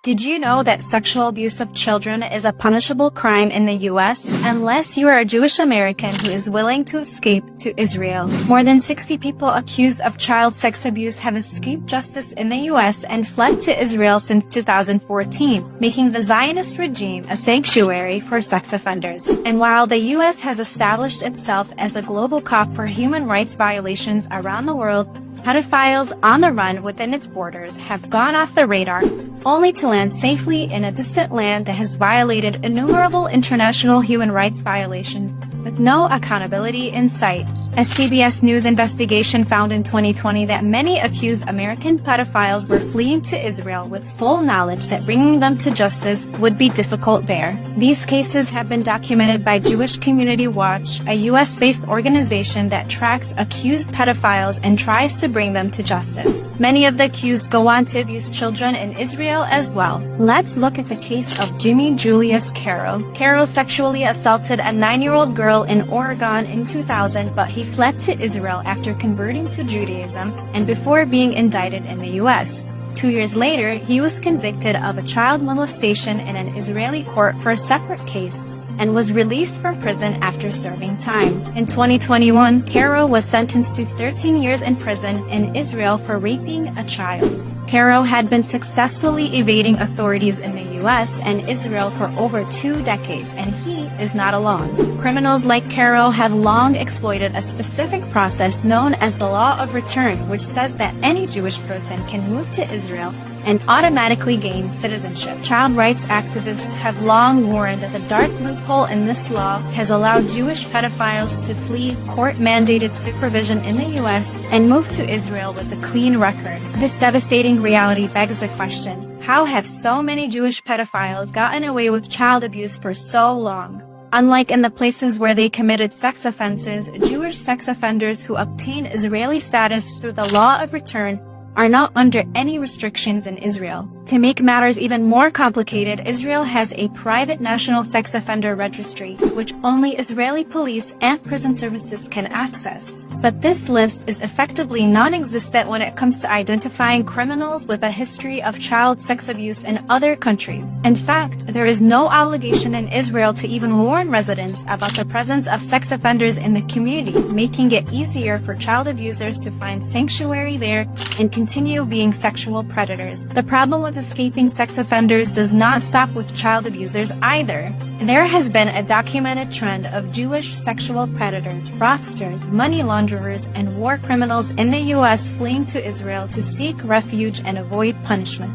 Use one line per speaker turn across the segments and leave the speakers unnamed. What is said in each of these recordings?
Did you know that sexual abuse of children is a punishable crime in the U.S. unless you are a Jewish American who is willing to escape to Israel? More than 60 people accused of child sex abuse have escaped justice in the U.S. and fled to Israel since 2014, making the Zionist regime a sanctuary for sex offenders. And while the U.S. has established itself as a global cop for human rights violations around the world, pedophiles on the run within its borders have gone off the radar, only to land safely in a distant land that has violated innumerable international human rights violations with no accountability in sight. A CBS News investigation found in 2020 that many accused American pedophiles were fleeing to Israel with full knowledge that bringing them to justice would be difficult there. These cases have been documented by Jewish Community Watch, a U.S.-based organization that tracks accused pedophiles and tries to bring them to justice. Many of the accused go on to abuse children in Israel as well. Let's look at the case of Jimmy Julius Caro. Caro sexually assaulted a 9-year-old girl in Oregon in 2000, but he fled to Israel after converting to Judaism and before being indicted in the U.S. 2 years later, he was convicted of a child molestation in an Israeli court for a separate case and was released from prison after serving time. In 2021, Caro was sentenced to 13 years in prison in Israel for raping a child. Caro had been successfully evading authorities in the U.S. and Israel for over 2 decades, and he is not alone. Criminals like Caro have long exploited a specific process known as the law of return, which says that any Jewish person can move to Israel and automatically gain citizenship. Child rights activists have long warned that the dark loophole in this law has allowed Jewish pedophiles to flee court-mandated supervision in the U.S. and move to Israel with a clean record. This devastating reality begs the question, how have so many Jewish pedophiles gotten away with child abuse for so long? Unlike in the places where they committed sex offenses, Jewish sex offenders who obtain Israeli status through the law of return are not under any restrictions in Israel. To make matters even more complicated, Israel has a private national sex offender registry, which only Israeli police and prison services can access. But this list is effectively non-existent when it comes to identifying criminals with a history of child sex abuse in other countries. In fact, there is no obligation in Israel to even warn residents about the presence of sex offenders in the community, making it easier for child abusers to find sanctuary there and continue being sexual predators. The problem with escaping sex offenders does not stop with child abusers either. There has been a documented trend of Jewish sexual predators, fraudsters, money launderers, and war criminals in the U.S. fleeing to Israel to seek refuge and avoid punishment.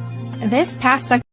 This past